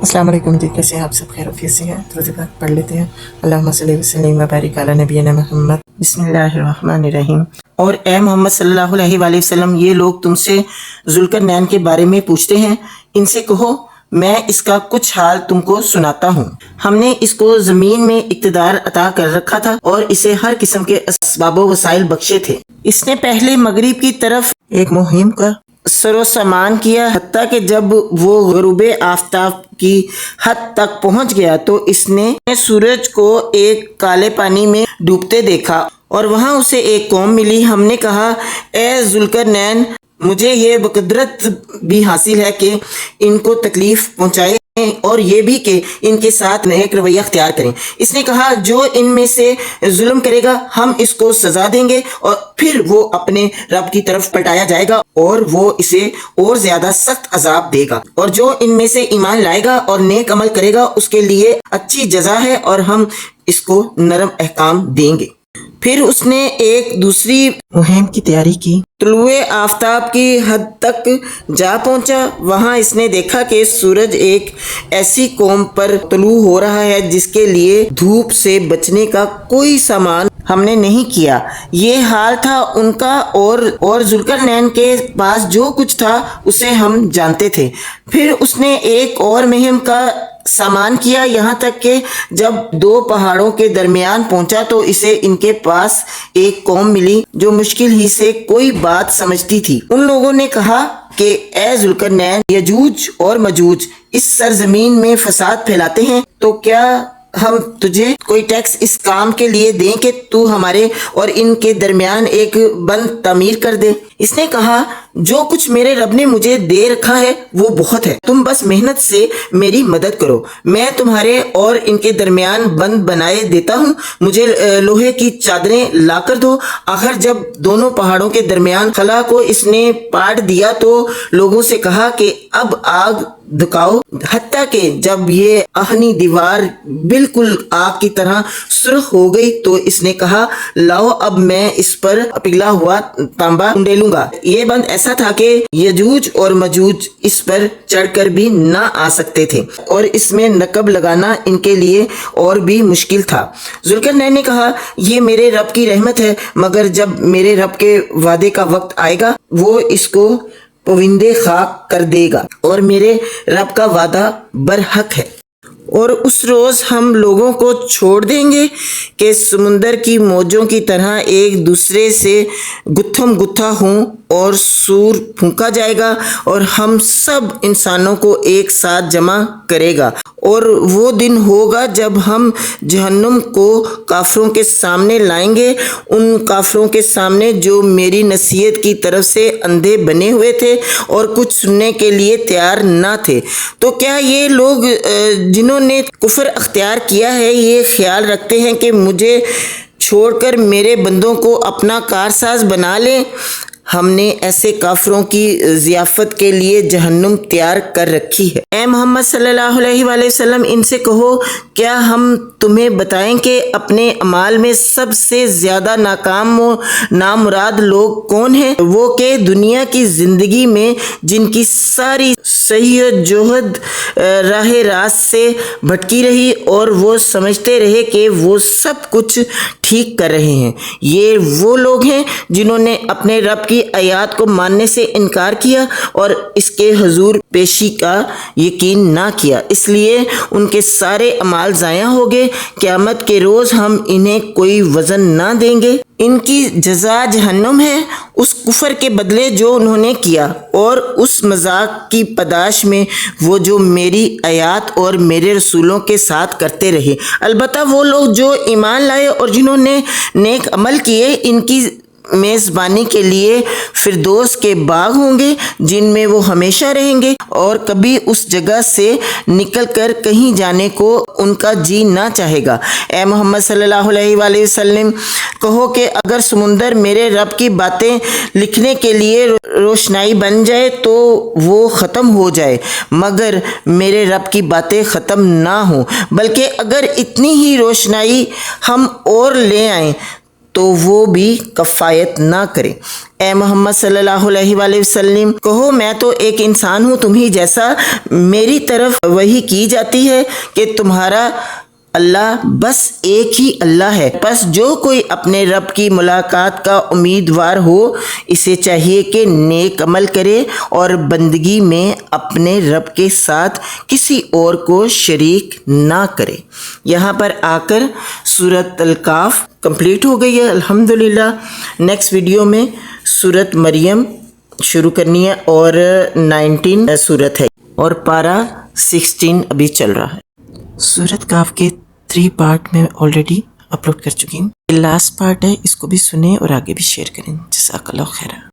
अस्सलाम वालेकुम जी, कैसे हैं आप सब? खैर आफियत से हैं? तो बात पढ़ लेते हैं। अल्लाहुम्मा सल्ली व सल्लिम व बारिक अला नबीना मुहम्मद। बिस्मिल्लाहिर्रहमानिर्रहीम। और ए मोहम्मद सल्लल्लाहु अलैहि वसल्लम, ये लोग तुमसे जुल्करनैन के बारे में पूछते हैं, इनसे कहो मैं इसका कुछ हाल तुमको सुनाता हूँ। हमने इसको जमीन में इक्तदार अता कर रखा था और इसे हर किस्म के असबाब वसाइल बख्शे थे। इसने पहले मगरिब की तरफ एक मुहिम का सरो सामान किया, हत्ता कि जब वो गरूबे आफताब की हद तक पहुंच गया तो इसने सूरज को एक काले पानी में डूबते देखा और वहां उसे एक कौम मिली। हमने कहा, ए जुल्करनैन, मुझे ये बकदरत भी हासिल है कि इनको तकलीफ पहुंचाए और ये भी कि इनके साथ नेक रवैया अख्तियार करें। इसने कहा, जो इनमें से जुल्म करेगा हम इसको सजा देंगे और फिर वो अपने रब की तरफ पलटाया जाएगा और वो इसे और ज्यादा सख्त अजाब देगा, और जो इनमें से ईमान लाएगा और नेक अमल करेगा उसके लिए अच्छी जजा है और हम इसको नरम अहकाम देंगे। फिर उसने एक दूसरी मुहिम की तैयारी की। तुलुए आफताब की हद तक जा पहुंचा। वहां इसने देखा कि सूरज एक ऐसी कौम पर तुलू हो रहा है जिसके लिए धूप से बचने का कोई सामान हमने नहीं किया। ये हाल था उनका और जुल्करनैन के पास जो कुछ था उसे हम जानते थे। फिर उसने एक और मुहिम का सामान किया, यहाँ तक कि जब दो पहाड़ों के दरमियान पहुंचा तो इसे इनके पास एक कौम मिली जो मुश्किल ही से कोई बात समझती थी। उन लोगों ने कहा कि ए जुल्करनैन, यजूज और मजूज इस सरजमीन में फसाद फैलाते हैं, तो क्या हम तुझे कोई टैक्स इस काम के लिए दें कि तू हमारे और इनके दरमियान एक बंद तामीर कर दे। इसने कहा, जो कुछ मेरे रब ने मुझे दे रखा है वो बहुत है, तुम बस मेहनत से मेरी मदद करो, मैं तुम्हारे और इनके दरमियान बंद बनाए देता हूँ। मुझे लोहे की चादरें ला कर दो। आखिर जब दोनों पहाड़ों के दरमियान खला को इसने पाट दिया तो लोगों से कहा कि अब आग धुकाओ। हत्ता कि जब ये आहनी दीवार बिल्कुल आग की तरह सुर्ख हो गई तो इसने कहा, लाओ अब मैं इस पर पिघला हुआ तांबा उंडेलूंगा। ये बंद ऐसा था कि यजूज और मजूज इस पर चढ़कर भी ना आ सकते थे और इसमें नकब लगाना इनके लिए और भी मुश्किल था। जुल्करनैन ने कहा, ये मेरे रब की रहमत है, मगर जब मेरे रब के वादे का वक्त आएगा वो इसको पविंदे खाक कर देगा और मेरे रब का वादा बरहक है। और उस रोज़ हम लोगों को छोड़ देंगे कि समुंदर की मौजों की तरह एक दूसरे से गुत्थम गुत्था हों और सूर फूंका जाएगा और हम सब इंसानों को एक साथ जमा करेगा। और वो दिन होगा जब हम जहन्नुम को काफरों के सामने लाएंगे, उन काफरों के सामने जो मेरी नसीहत की तरफ से अंधे बने हुए थे और कुछ सुनने के लिए तैयार ना थे। तो क्या ये लोग जिन्होंने कुफर अख्तियार किया है ये ख्याल रखते हैं कि मुझे छोड़कर मेरे बंदों को अपना कारसाज बना लें? हमने ऐसे काफरों की ज़ियाफ़त के लिए जहन्नुम तैयार कर रखी है। ए मोहम्मद सल्लल्लाहु अलैहि वसल्लम, इनसे कहो, क्या हम तुम्हें बताएं कि अपने अमाल में सबसे ज़्यादा नाकाम व नामुराद लोग कौन हैं? वो कि दुनिया की ज़िंदगी में जिनकी सारी सही जोहद राह रास्त से भटकी रही और वो समझते रहे कि वो सब कुछ ठीक कर रहे हैं। ये वो लोग हैं जिन्होंने अपने रब की आयात को मानने से इनकार किया और इसके हुजूर पेशी का यकीन ना किया, इसलिए उनके सारे अमाल ज़ाया हो गए। क़यामत के रोज़ हम इन्हें कोई वज़न ना देंगे। इनकी जज़ा जहन्नुम है उस कुफर के बदले जो उन्होंने किया और उस मजाक की पदाश में वो जो मेरी आयात और मेरे रसूलों के साथ करते रहे। अलबत्ता वो लोग जो ईमान लाए और जिन्होंने नेक अमल किए, इनकी मेज़बानी के लिए फिरदौस के बाग होंगे जिनमें वो हमेशा रहेंगे और कभी उस जगह से निकलकर कहीं जाने को उनका जी ना चाहेगा। ए मोहम्मद सल्लल्लाहु अलैहि वसल्लम, कहो कि अगर समुंदर मेरे रब की बातें लिखने के लिए रोशनाई बन जाए तो वो ख़त्म हो जाए, मगर मेरे रब की बातें ख़त्म ना हो, बल्कि अगर इतनी ही रोशनाई हम और ले आएं تو وہ بھی کفایت نہ کرے۔ اے محمد صلی اللہ علیہ وآلہ وسلم کہو میں تو ایک انسان ہوں تم ہی جیسا، میری طرف وحی کی جاتی ہے کہ تمہارا اللہ بس ایک ہی اللہ ہے۔ پس جو کوئی اپنے رب کی ملاقات کا امیدوار ہو اسے چاہیے کہ نیک عمل کرے اور بندگی میں اپنے رب کے ساتھ کسی اور کو شریک نہ کرے۔ یہاں پر آ کر سورۃ الکاف کمپلیٹ ہو گئی ہے الحمدللہ۔ نیکسٹ ویڈیو میں سورۃ مریم شروع کرنی ہے اور 19 سورت ہے اور پارہ 16 ابھی چل رہا ہے۔ سورۃ کاف کے 3 پارٹ میں آلریڈی اپلوڈ کر چکی ہوں۔ لاسٹ پارٹ ہے، اس کو بھی سنیں اور آگے بھی شیئر کریں۔ جزاک اللہ خیرہ۔